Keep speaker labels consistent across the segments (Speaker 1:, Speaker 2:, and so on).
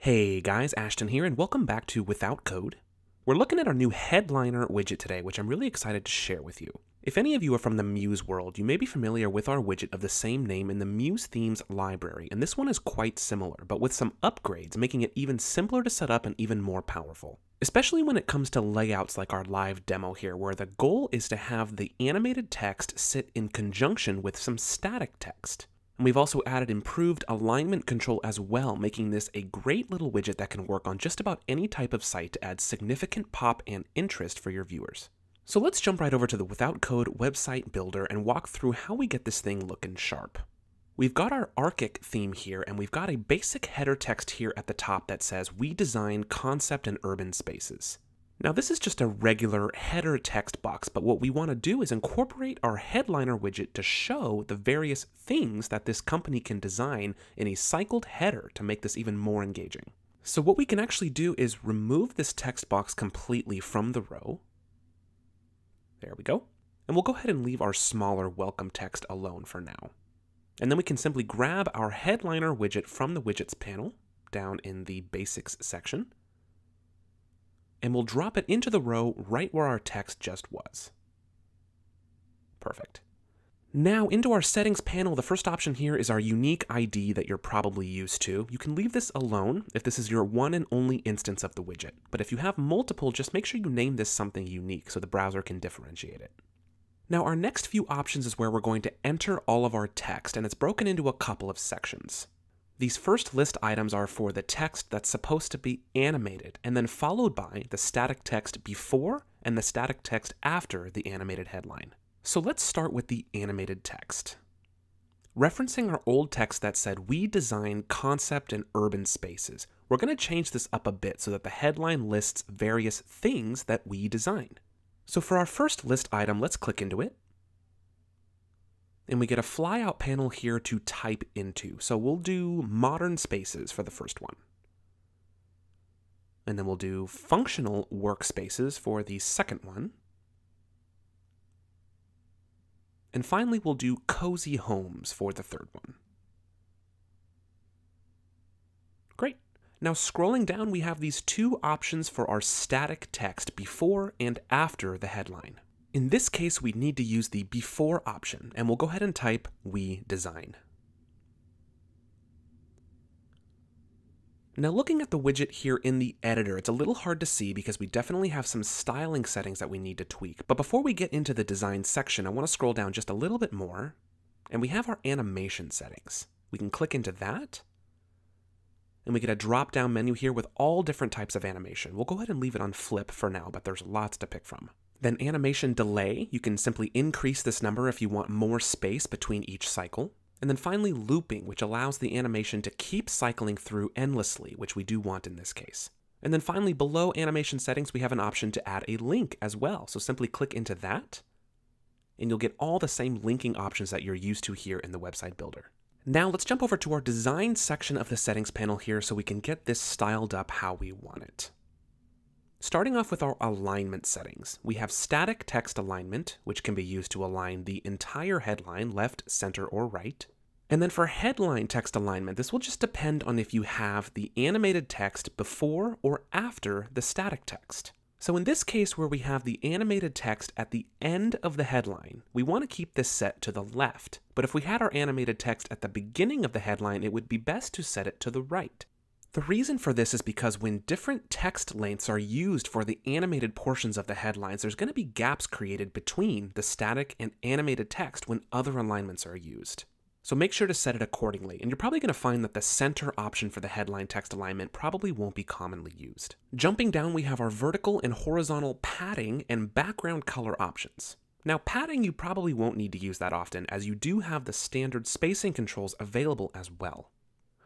Speaker 1: Hey guys, Ashton here, and welcome back to Without Code. We're looking at our new Headliner widget today, which I'm really excited to share with you. If any of you are from the Muse world, you may be familiar with our widget of the same name in the Muse Themes library, and this one is quite similar, but with some upgrades, making it even simpler to set up and even more powerful. Especially when it comes to layouts like our live demo here, where the goal is to have the animated text sit in conjunction with some static text. And we've also added improved alignment control as well, making this a great little widget that can work on just about any type of site to add significant pop and interest for your viewers. So let's jump right over to the Without Code website builder and walk through how we get this thing looking sharp. We've got our Archic theme here, and we've got a basic header text here at the top that says, "We design concept and urban spaces." Now this is just a regular header text box, but what we want to do is incorporate our Headliner widget to show the various things that this company can design in a cycled header to make this even more engaging. So what we can actually do is remove this text box completely from the row. There we go. And we'll go ahead and leave our smaller welcome text alone for now. And then we can simply grab our Headliner widget from the widgets panel down in the basics section, and we'll drop it into the row right where our text just was. Perfect. Now into our settings panel, the first option here is our unique ID that you're probably used to. You can leave this alone if this is your one and only instance of the widget, but if you have multiple, just make sure you name this something unique so the browser can differentiate it. Now our next few options is where we're going to enter all of our text, and it's broken into a couple of sections. These first list items are for the text that's supposed to be animated, and then followed by the static text before and the static text after the animated headline. So let's start with the animated text. Referencing our old text that said, "We design concept and urban spaces," we're going to change this up a bit so that the headline lists various things that we design. So for our first list item, let's click into it. And we get a flyout panel here to type into. So we'll do modern spaces for the first one. And then we'll do functional workspaces for the second one. And finally, we'll do cozy homes for the third one. Great. Now scrolling down, we have these two options for our static text before and after the headline. In this case, we need to use the before option, and we'll go ahead and type "We design." Now looking at the widget here in the editor, it's a little hard to see because we definitely have some styling settings that we need to tweak. But before we get into the design section, I want to scroll down just a little bit more, and we have our animation settings. We can click into that, and we get a drop-down menu here with all different types of animation. We'll go ahead and leave it on flip for now, but there's lots to pick from. Then animation delay, you can simply increase this number if you want more space between each cycle. And then finally looping, which allows the animation to keep cycling through endlessly, which we do want in this case. And then finally below animation settings, we have an option to add a link as well. So simply click into that, and you'll get all the same linking options that you're used to here in the website builder. Now let's jump over to our design section of the settings panel here so we can get this styled up how we want it. Starting off with our alignment settings, we have static text alignment, which can be used to align the entire headline left, center, or right. And then for headline text alignment, this will just depend on if you have the animated text before or after the static text. So in this case where we have the animated text at the end of the headline, we want to keep this set to the left. But if we had our animated text at the beginning of the headline, it would be best to set it to the right. The reason for this is because when different text lengths are used for the animated portions of the headlines, there's going to be gaps created between the static and animated text when other alignments are used. So make sure to set it accordingly, and you're probably going to find that the center option for the headline text alignment probably won't be commonly used. Jumping down, we have our vertical and horizontal padding and background color options. Now padding you probably won't need to use that often, as you do have the standard spacing controls available as well.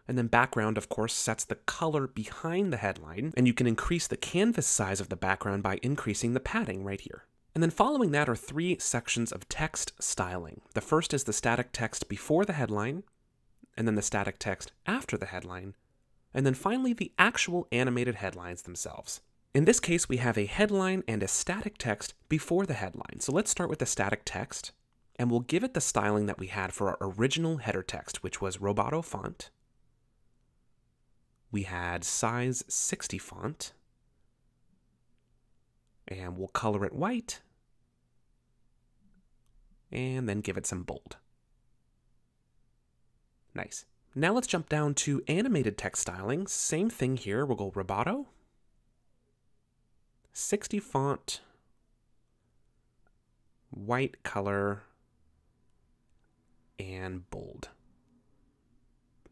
Speaker 1: And then background, of course, sets the color behind the headline, and you can increase the canvas size of the background by increasing the padding right here. And then following that are three sections of text styling. The first is the static text before the headline, and then the static text after the headline, and then finally the actual animated headlines themselves. In this case, we have a headline and a static text before the headline. So let's start with the static text, and we'll give it the styling that we had for our original header text, which was Roboto font. we had size 60 font. And we'll color it white. And then give it some bold. Nice. Now let's jump down to animated text styling. Same thing here. We'll go Roboto. 60 font. White color. And bold.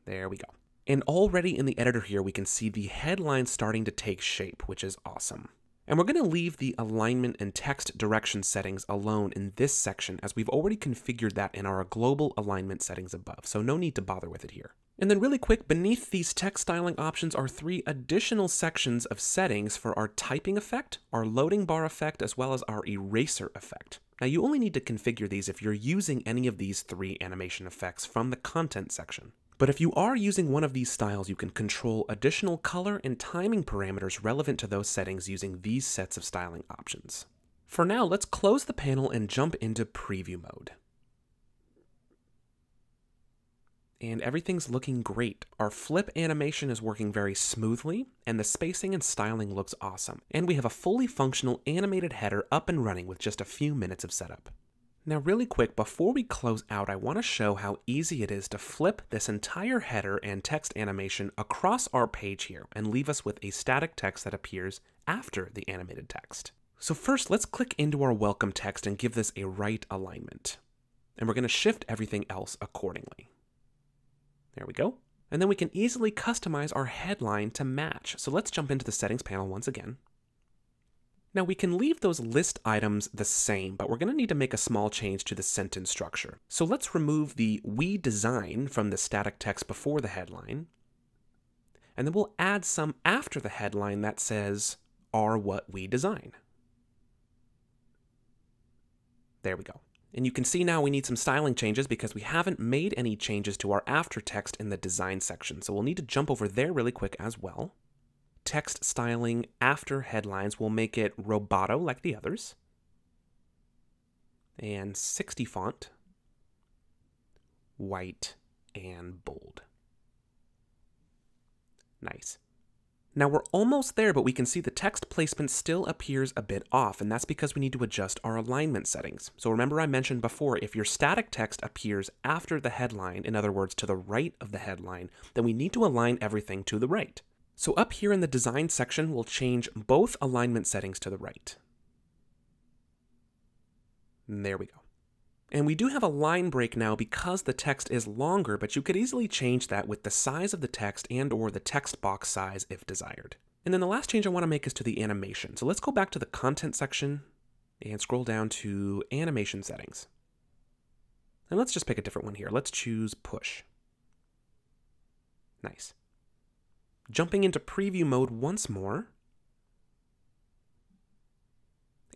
Speaker 1: There we go. And already in the editor here, we can see the headline starting to take shape, which is awesome. And we're going to leave the alignment and text direction settings alone in this section, as we've already configured that in our global alignment settings above, so no need to bother with it here. And then really quick, beneath these text styling options are 3 additional sections of settings for our typing effect, our loading bar effect, as well as our eraser effect. Now you only need to configure these if you're using any of these 3 animation effects from the content section. But if you are using one of these styles, you can control additional color and timing parameters relevant to those settings using these sets of styling options. For now, let's close the panel and jump into preview mode. And everything's looking great. Our flip animation is working very smoothly, and the spacing and styling looks awesome. And we have a fully functional animated header up and running with just a few minutes of setup. Now really quick, before we close out, I want to show how easy it is to flip this entire header and text animation across our page here and leave us with a static text that appears after the animated text. So first, let's click into our welcome text and give this a right alignment. And we're going to shift everything else accordingly. There we go. And then we can easily customize our headline to match. So let's jump into the settings panel once again. Now we can leave those list items the same, but we're going to need to make a small change to the sentence structure. So let's remove the "we design" from the static text before the headline, and then we'll add some after the headline that says "are what we design." There we go. And you can see now we need some styling changes because we haven't made any changes to our after text in the design section. So we'll need to jump over there really quick as well. Text styling after headlines will make it Roboto like the others. And 60 font, white, and bold. Nice. Now we're almost there, but we can see the text placement still appears a bit off, and that's because we need to adjust our alignment settings. So remember I mentioned before, if your static text appears after the headline, in other words to the right of the headline, then we need to align everything to the right. So up here in the design section, we'll change both alignment settings to the right. And there we go. And we do have a line break now because the text is longer, but you could easily change that with the size of the text and/or the text box size if desired. And then the last change I want to make is to the animation. So let's go back to the content section and scroll down to animation settings. And let's just pick a different one here. Let's choose push. Nice. Jumping into preview mode once more.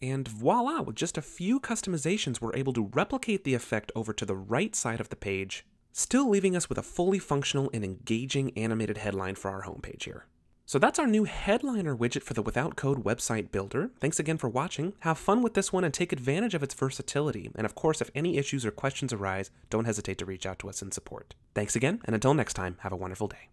Speaker 1: And voila, with just a few customizations, we're able to replicate the effect over to the right side of the page, still leaving us with a fully functional and engaging animated headline for our homepage here. So that's our new headliner widget for the Without Code website builder. Thanks again for watching. Have fun with this one and take advantage of its versatility. And of course, if any issues or questions arise, don't hesitate to reach out to us in support. Thanks again, and until next time, have a wonderful day.